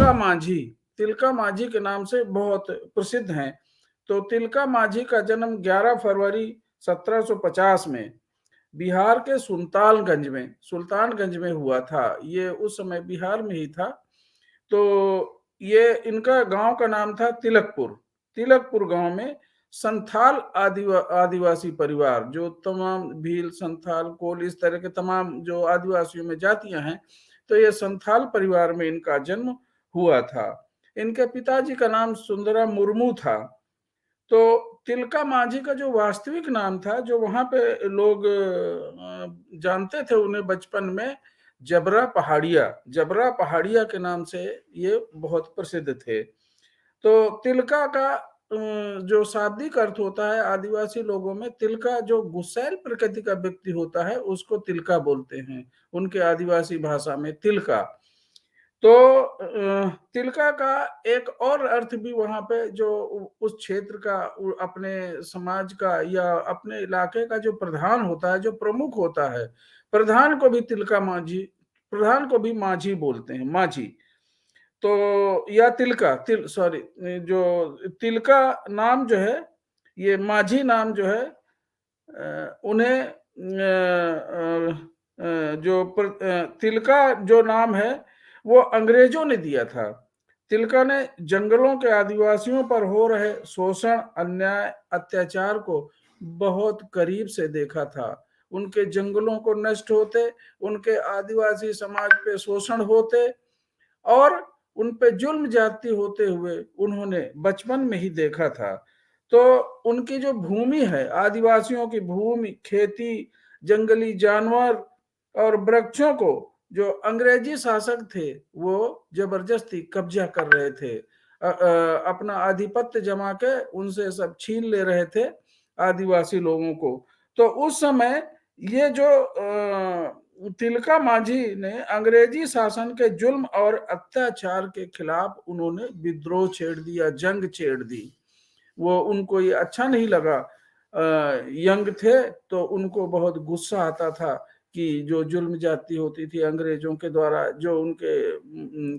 तिलका मांझी के नाम से बहुत प्रसिद्ध हैं। तो तिलका मांझी का जन्म 11 फरवरी 1750 में बिहार के सुल्तानगंज में हुआ था। ये उस समय बिहार में ही था। तो ये इनका गांव का नाम था तिलकपुर। तिलकपुर गांव में संथाल आदिवासी परिवार, जो तमाम भील, संथाल, कोल, इस तरह के तमाम जो आदिवासियों में जातियां हैं, तो ये संथाल परिवार में इनका जन्म हुआ था। इनके पिताजी का नाम सुंदरा मुर्मू था। तो तिलका मांझी का जो वास्तविक नाम था, जो वहां पे लोग जानते थे उन्हें बचपन में, जबरा पहाड़िया के नाम से ये बहुत प्रसिद्ध थे। तो तिलका का जो शाब्दिक अर्थ होता है आदिवासी लोगों में, तिलका जो गुस्सैल प्रकृति का व्यक्ति होता है उसको तिलका बोलते हैं, उनके आदिवासी भाषा में तिलका। तो तिलका का एक और अर्थ भी वहां पे जो उस क्षेत्र का, अपने समाज का या अपने इलाके का जो प्रधान होता है, जो प्रमुख होता है, प्रधान को भी प्रधान को भी माझी बोलते हैं, माझी। तो या जो तिलका नाम जो है, ये माझी नाम जो है, उन्हें तिलका जो नाम है वो अंग्रेजों ने दिया था। तिलका ने जंगलों के आदिवासियों पर हो रहे शोषण, अन्याय, अत्याचार को बहुत करीब से देखा था। उनके जंगलों को नष्ट होते, उनके आदिवासी समाज पे शोषण होते और उन पे जुल्म जाती होते हुए उन्होंने बचपन में ही देखा था। तो उनकी जो भूमि है, आदिवासियों की भूमि, खेती, जंगली जानवर और वृक्षों को जो अंग्रेजी शासक थे वो जबरदस्ती कब्जा कर रहे थे, अपना आधिपत्य जमा के उनसे सब छीन ले रहे थे आदिवासी लोगों को। तो उस समय ये जो तिलका मांझी ने अंग्रेजी शासन के जुल्म और अत्याचार के खिलाफ उन्होंने विद्रोह छेड़ दिया, जंग छेड़ दी। वो उनको ये अच्छा नहीं लगा। यंग थे तो उनको बहुत गुस्सा आता था कि जो जुल्म जाती होती थी अंग्रेजों के द्वारा, जो उनके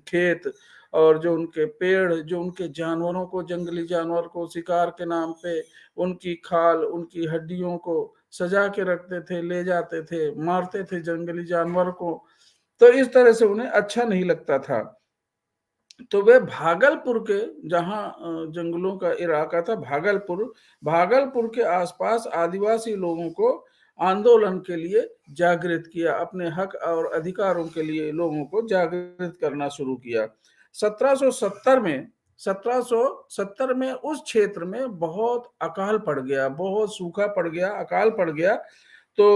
खेत और जो उनके पेड़, जो उनके जानवरों को, जंगली जानवर को शिकार के नाम पे उनकी खाल, उनकी हड्डियों को सजा के रखते थे, ले जाते थे, मारते थे जंगली जानवर को। तो इस तरह से उन्हें अच्छा नहीं लगता था। तो वे भागलपुर के, जहां जंगलों का इलाका था भागलपुर के आसपास आदिवासी लोगों को आंदोलन के लिए जागृत किया, अपने हक और अधिकारों के लिए लोगों को जागृत करना शुरू किया। 1770 में उस क्षेत्र में बहुत अकाल पड़ गया, बहुत सूखा पड़ गया, अकाल पड़ गया। तो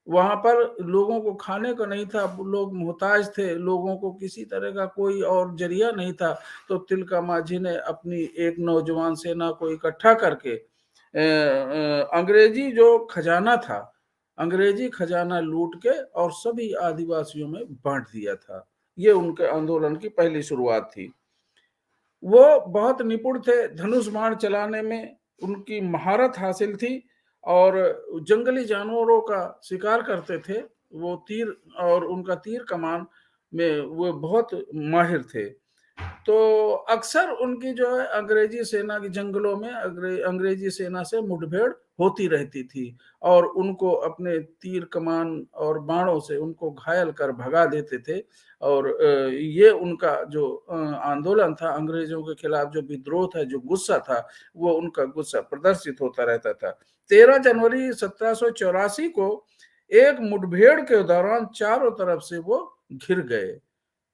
वहां पर लोगों को खाने को नहीं था, लोग मोहताज थे, लोगों को किसी तरह का कोई और जरिया नहीं था। तो तिलका मांझी ने अपनी एक नौजवान सेना को इकट्ठा करके अंग्रेजी जो खजाना था, अंग्रेजी खजाना लूट के और सभी आदिवासियों में बांट दिया था। ये उनके आंदोलन की पहली शुरुआत थी। वो बहुत निपुण थे, धनुष बाण चलाने में उनकी महारत हासिल थी और जंगली जानवरों का शिकार करते थे। वो तीर और उनका तीर कमान में वो बहुत माहिर थे। तो अक्सर उनकी जो है अंग्रेजी सेना की जंगलों में अंग्रेजी सेना से मुठभेड़ होती रहती थी और उनको अपने तीर कमान और बाणों से उनको घायल कर भगा देते थे। और ये उनका जो आंदोलन था अंग्रेजों के खिलाफ, जो विद्रोह था, जो गुस्सा था, वो उनका गुस्सा प्रदर्शित होता रहता था। 13 जनवरी 1784 को एक मुठभेड़ के दौरान चारों तरफ से वो घिर गए।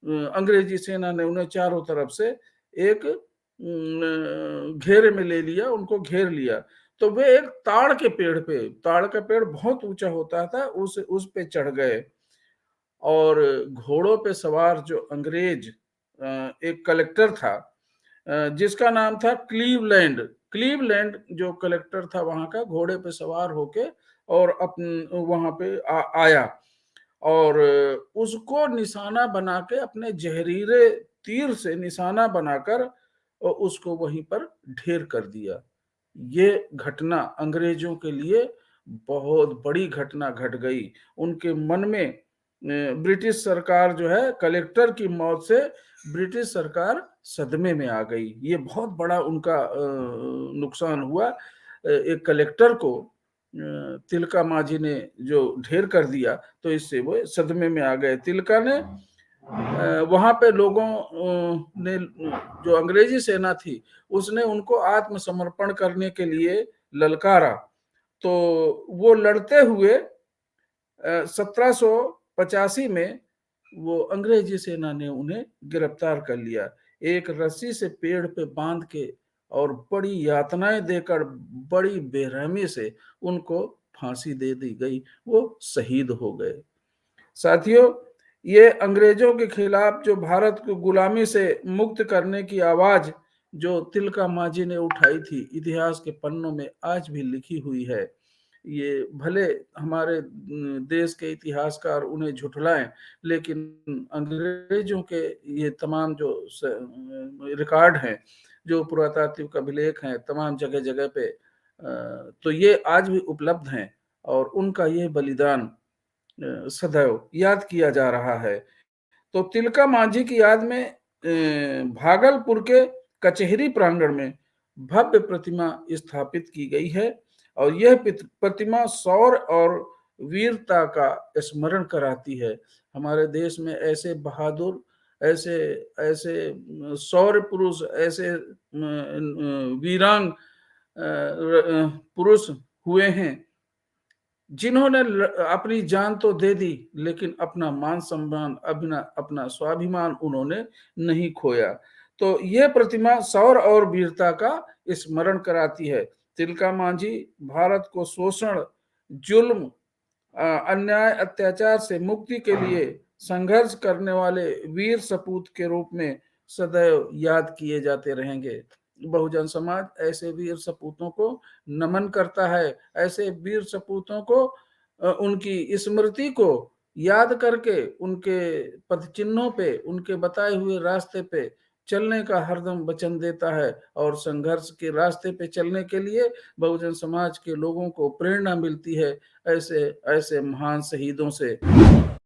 अंग्रेजी सेना ने उन्हें चारों तरफ से एक घेरे में ले लिया, उनको घेर लिया। तो वे एक ताड़ का पेड़ बहुत ऊंचा होता था, उस पे चढ़ गए और घोड़ों पे सवार जो अंग्रेज एक कलेक्टर था, जिसका नाम था क्लीवलैंड जो कलेक्टर था वहां का, घोड़े पे सवार होके और वहां पे आया और उसको निशाना बना के अपने जहरीले तीर से निशाना बनाकर उसको वहीं पर ढेर कर दिया। ये घटना अंग्रेजों के लिए बहुत बड़ी घटना घट गई। उनके मन में ब्रिटिश सरकार जो है, कलेक्टर की मौत से ब्रिटिश सरकार सदमे में आ गई। ये बहुत बड़ा उनका नुकसान हुआ। एक कलेक्टर को तिलका मांझी ने जो ढेर कर दिया, तो इससे वो सदमे में आ गए। तिलका ने वहां पे लोगों ने, जो अंग्रेजी सेना थी, उसने उनको आत्मसमर्पण करने के लिए ललकारा। तो वो लड़ते हुए 1785 में वो अंग्रेजी सेना ने उन्हें गिरफ्तार कर लिया। एक रस्सी से पेड़ पे बांध के और बड़ी यातनाएं देकर, बड़ी बेरहमी से उनको फांसी दे दी गई। वो शहीद हो गए। साथियों, ये अंग्रेजों के खिलाफ जो भारत को गुलामी से मुक्त करने की आवाज जो तिलका मांझी ने उठाई थी, इतिहास के पन्नों में आज भी लिखी हुई है। ये भले हमारे देश के इतिहासकार उन्हें झुठलाएं, लेकिन अंग्रेजों के ये तमाम जो रिकॉर्ड हैं, जो पुरातात्विक अभिलेख हैं तमाम जगह जगह पे, तो ये आज भी उपलब्ध हैं और उनका ये बलिदान सदैव याद किया जा रहा है। तो तिलका मांझी की याद में भागलपुर के कचहरी प्रांगण में भव्य प्रतिमा स्थापित की गई है और यह प्रतिमा शौर्य और वीरता का स्मरण कराती है। हमारे देश में ऐसे बहादुर, ऐसे ऐसे शौर्य पुरुष, ऐसे वीरांग पुरुष हुए हैं जिन्होंने अपनी जान तो दे दी, लेकिन अपना मान सम्मान, अपना स्वाभिमान उन्होंने नहीं खोया। तो यह प्रतिमा शौर्य और वीरता का स्मरण कराती है। तिलका मांझी भारत को शोषण, जुल्म, अन्याय, अत्याचार से मुक्ति के लिए संघर्ष करने वाले वीर सपूत के रूप में सदैव याद किए जाते रहेंगे। बहुजन समाज ऐसे वीर सपूतों को नमन करता है। ऐसे वीर सपूतों को, उनकी स्मृति को याद करके, उनके पद चिन्हों पे, उनके बताए हुए रास्ते पे चलने का हरदम वचन देता है और संघर्ष के रास्ते पे चलने के लिए बहुजन समाज के लोगों को प्रेरणा मिलती है ऐसे ऐसे महान शहीदों से।